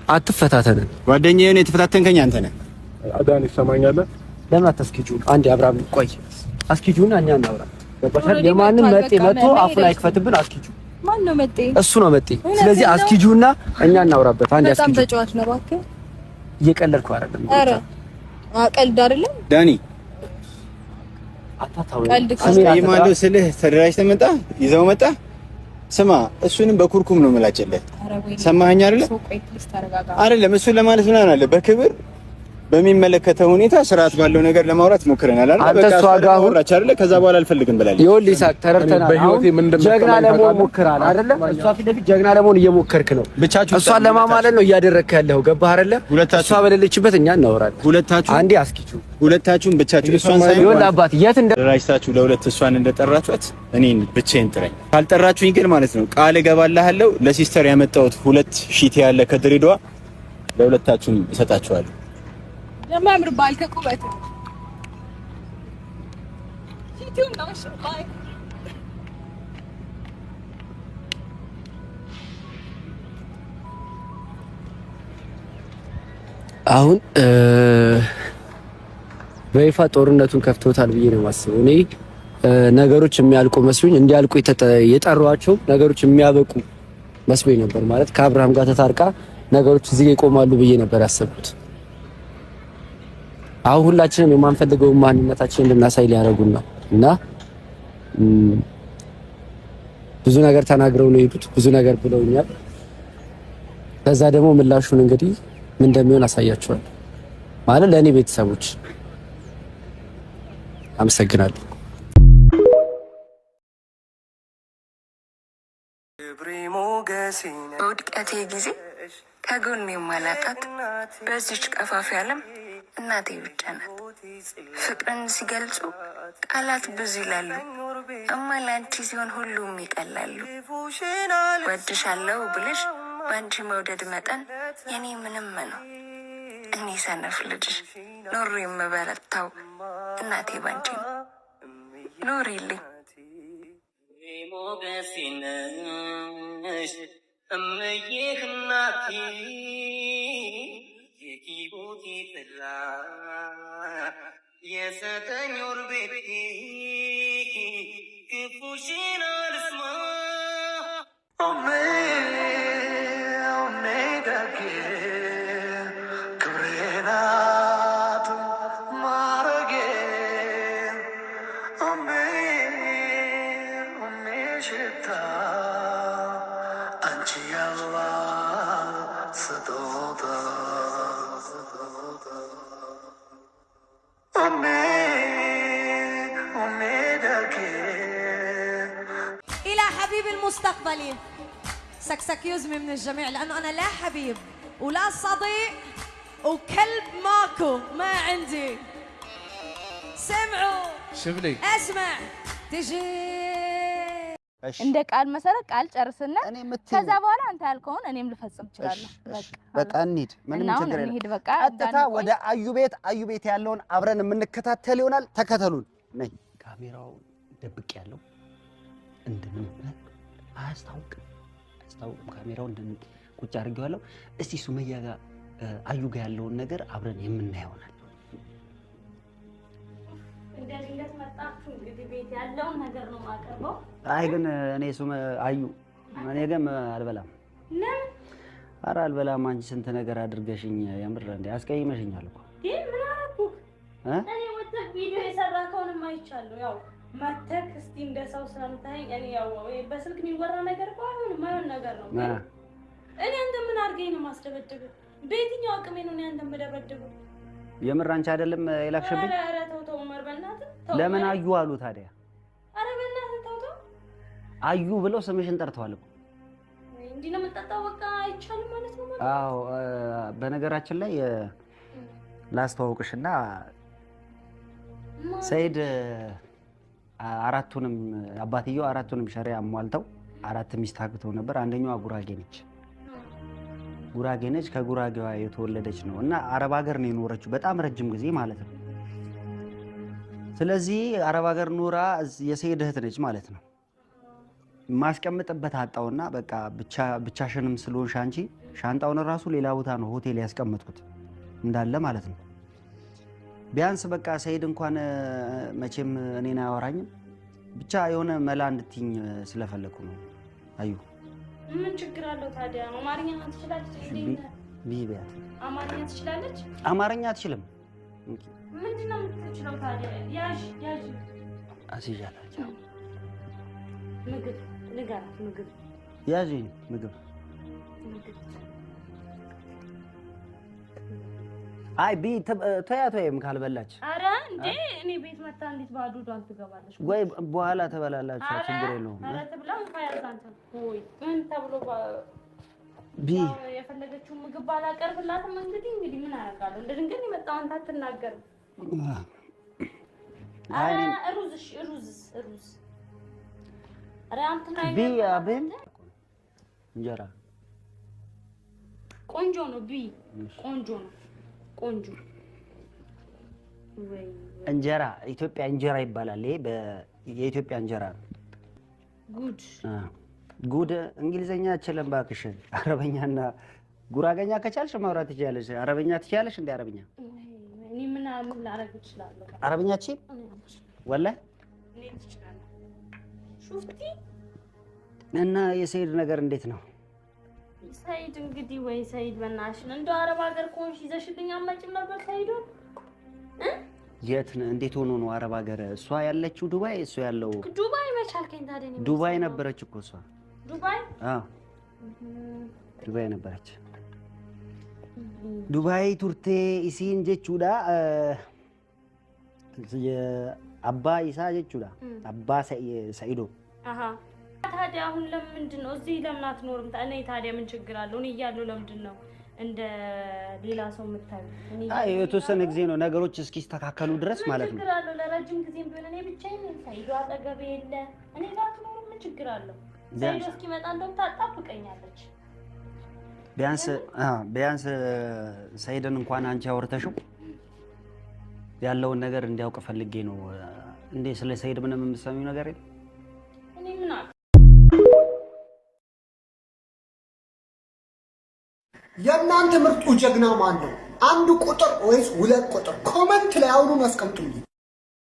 አትፈታተን። ጓደኛዬ ነው የተፈታተንከኝ አንተ ነህ። አዳን ይሰማኛል። ለምን አታስኪጁ? አንዴ አብራም ቆይ አስኪጁና እኛ እናውራ። ገባሻል? የማንም መጤ መጥቶ አፉን አይክፈትብን። አስኪጁ ማን ነው መጤ? እሱ ነው መጤ። ስለዚህ አስኪጁና እኛ እናውራበት። አንዴ አስኪጁ። በጣም ተጫዋች ነው እባክህ። እየቀለድኩ አይደለም። ኧረ ቀልድ አይደለም ዳኒ። አታታው ይማለው ስልህ ተደራጅተህ መጣ ይዘው መጣ። ስማ እሱንም በኩርኩም ነው መላጨለ። ሰማኸኝ አይደለ? አይደለም እሱን ለማለት ምን አለ በክብር በሚመለከተው ሁኔታ ስርዓት ባለው ነገር ለማውራት ሞክረናል አይደል? በቃ እሷ ጋር ወራች አይደለ? ከዛ በኋላ አልፈልግም ብላለች። ይኸውልህ ይሳቅ ተረድተናል። ጀግና ለመሆን ሞክራል አይደለ? እሷ ፊት ለፊት ጀግና ለመሆን እየሞከርክ ነው። እሷን ለማማለል ነው እያደረግክ ያለው። ገባህ አይደለ? እሷ በሌለችበት እኛ እናወራለን። ሁለታችሁ አንዴ አስኪቹ ሁለታችሁም ብቻችሁ እሷን ሳይሆን ይኸውልህ አባት የት እንደራጅታችሁ ለሁለት እሷን እንደጠራችኋት እኔን ብቻዬን ጥራኝ። ካልጠራችሁኝ ግን ማለት ነው ቃል እገባልሃለሁ ለሲስተር ያመጣሁት 2 ሺት ያለ ከድሬዳዋ ለሁለታችሁም እሰጣችኋለሁ። ለማምር ባልከ ቁበት ሲቲው ነው ሸባይ አሁን በይፋ ጦርነቱን ከፍቶታል ብዬ ነው የማስበው። እኔ ነገሮች የሚያልቁ መስሎኝ እንዲያልቁ የጠሯቸው ነገሮች የሚያበቁ መስሎኝ ነበር። ማለት ከአብርሃም ጋር ተታርቃ ነገሮች እዚህ ይቆማሉ ብዬ ነበር ያሰብኩት። አሁን ሁላችንም የማንፈልገው ማንነታችንን እንድናሳይ ሊያደርጉን ነው እና ብዙ ነገር ተናግረው ነው የሄዱት። ብዙ ነገር ብለውኛል። ከዛ ደግሞ ምላሹን እንግዲህ ምን እንደሚሆን አሳያችኋለሁ። ማለት ለእኔ ቤተሰቦች አመሰግናለሁ። በውድቀቴ ጊዜ ከጎኔ የማላጣት በዚች ቀፋፊ ዓለም እናቴ ብቻ ናት። ፍቅርን ሲገልጹ ቃላት ብዙ ይላሉ፣ እማ ላንቺ ሲሆን ሁሉም ይቀላሉ። ወድሻለሁ ብልሽ በአንቺ መውደድ መጠን የኔ ምንም ነው። እኔ ሰነፍ ልጅሽ ኖሮ የምበረታው እናቴ ባንቺ ነው። ኖሪልኝ ሞገሲነሽ እምዬህ እናቴ የኪቦቴ ጥላ የሰጠኝ ወር ቤቴ ክፉሽን አልስማ ኦሜ ኦሜ ደጌ ክብሬናት ማረጌ ኦሜ ኦሜ ሽታ አንቺ ያላ ስጦታ إلى حبيب المستقبلي سكسك يزمي من الجميع لأنه أنا لا حبيب ولا صديق وكلب ماكو ما عندي. سمعوا شبلي اسمع تجي እንደ ቃል መሰረት ቃል ጨርስና ከዛ በኋላ አንተ ያልከውን እኔም ልፈጽም እችላለሁ። በቃ እንሂድ። ምንም ችግር የለም። ቀጥታ ወደ አዩ ቤት ያለውን አብረን የምንከታተል ይሆናል። ተከተሉን። ነይ። ካሜራው ደብቅ ያለው እንደምን አያስታውቅም። ካሜራው እንደምን ቁጭ አድርጌዋለሁ። እስቲ ሱመያ ጋር አዩ ጋር ያለውን ነገር አብረን የምናየው ይሆናል። እንደዚህ መጣችሁ እንግዲህ ቤት ያለውን ነገር ነው ማቀርበው። አይ ግን እኔ አዩ እኔ ግን አልበላም። ለምን? ኧረ አልበላም። አንቺ ስንት ነገር አድርገሽኝ የምር እንደ አስቀይመሽኛል እኮ። ምን አደረኩህ? እኔ ወጥተህ ቪዲዮ የሰራከውንም አይቻለሁ። ያው መተክ እስቲ እንደ ሰው ስለምታየኝ እኔ ያው በስልክ የሚወራ ነገር እኮ አይሆን ነገር ነው። እኔ አንተ ምን አድርገኝ ነው ማስደበድብህ? በየትኛው አቅሜ ነው እኔ አንተ የምደበድብህ? የምር አንቺ አይደለም የላክሽብኝ? ኧረ ተው ተው ዑመር በእናትህ ተው። ለምን አዩ አሉ ታዲያ? ኧረ በእናትህ ተው ተው። አዩ ብለው ስምሽን ጠርተዋል እኮ። እንዲህ ነው የምትጠጣው? በቃ አይቻልም ማለት ነው። አዎ በነገራችን ላይ ላስተዋውቅሽና ሰይድ አራቱንም አባትየው አራቱንም ሸሪዓ አሟልተው 4 ሚስት አግብተው ነበር። አንደኛዋ ጉራጌ ነች። ከጉራጌዋ የተወለደች ነው እና አረብ ሀገር ነው የኖረችው በጣም ረጅም ጊዜ ማለት ነው። ስለዚህ አረብ ሀገር ኖራ የሰይድ እህት ነች ማለት ነው። ማስቀምጥበት አጣውና በቃ ብቻሽንም ስለሆንሽ አንቺ ሻንጣውን ራሱ ሌላ ቦታ ነው ሆቴል ያስቀመጥኩት እንዳለ ማለት ነው። ቢያንስ በቃ ሰይድ እንኳን መቼም እኔን አያወራኝም ብቻ የሆነ መላ እንድትይኝ ስለፈለኩ ነው። አዩ ምን ችግር አለው ታዲያ? አማርኛ ትችላለች እንዴ? ቢቢያት አማርኛ ትችላለች? አማርኛ አትችልም። ምንድነው የምትችለው ታዲያ? ያዥ አሲጃላች ምግብ ንገራት። ምግብ ያዥ ምግብ አይ ቢ ተያቶይም ካልበላች አረ እንዴ እኔ ቤት መጣ እንዴት ባዶ ዷል ትገባለች ወይ በኋላ ተበላላችሁ ችግር የለውም። አረ ተብላው ካያዛንተ ወይ ምን ተብሎ ቢ የፈለገችው ምግብ ባላቀርብላትም እንግዲህ ምን አደርጋለሁ? እንደ ድንገት የመጣው አንተ አትናገር። አረ ሩዝ አረ አንተ ናይ ቢ አብን እንጀራ ቆንጆ ነው። ቢ ቆንጆ ነው። ቆንጆ ወይ እንጀራ ኢትዮጵያ እንጀራ ይባላል። ይሄ የኢትዮጵያ እንጀራ ነው። ጉድ እንግሊዘኛ አትችልም እባክሽ። አረበኛና ጉራገኛ ከቻልሽ ማውራት ትችያለሽ። አረበኛ ትችያለሽ እንዴ? አረበኛ እኔ ምን ላደርግ እችላለሁ? አረበኛ ትችይ ወላሂ እኔ ትችላለህ። ሹፍቲ እና የሰይድ ነገር እንዴት ነው? ሰይድ እንግዲህ ወይ ሰይድ በእናትሽ እንደው አረብ ሀገር ኮንሽ ይዘሽልኝ አመጭም ነበር ሰይዱን የት እንዴት ሆኖ ነው አረብ ሀገር? እሷ ያለችው ዱባይ፣ እሱ ያለው ዱባይ መቻልከኝ ታዲያ ነው። ዱባይ ነበረች እኮ እሷ ዱባይ። አዎ ዱባይ ነበረች። ዱባይ ቱርቴ ኢሲን ጀቹዳ አባ ኢሳ ጀቹዳ አባ ሰይዶ ታዲያ አሁን ለምንድን ነው እዚህ ለምን አትኖርም? እኔ ታዲያ ምን ችግር አለው? እኔ እያለሁ ለምንድን ነው እንደ ሌላ ሰው የምታዩ? አይ የተወሰነ ጊዜ ነው ነገሮች እስኪስተካከሉ ድረስ ማለት ነው። ምን ችግር አለው? ለረጅም ጊዜም ቢሆን እኔ ብቻዬን ነኝ። ሰይዶ አጠገቤ የለ። እኔ ጋር ትኖር ምን ችግር አለው? ሰይዶ እስኪመጣ እንደውም ታጣብቀኛለች። ቢያንስ ሰይድን እንኳን አንቺ አውርተሽው ያለውን ነገር እንዲያውቅ ፈልጌ ነው። እንዴ ስለ ሰይድ ምንም የምትሰሚው ነገር የለም? እኔ ምን አውቅ? የእናንተ ምርጡ ጀግና ማን ነው? አንድ ቁጥር ወይስ ሁለት ቁጥር? ኮመንት ላይ አሁኑን አስቀምጡልኝ።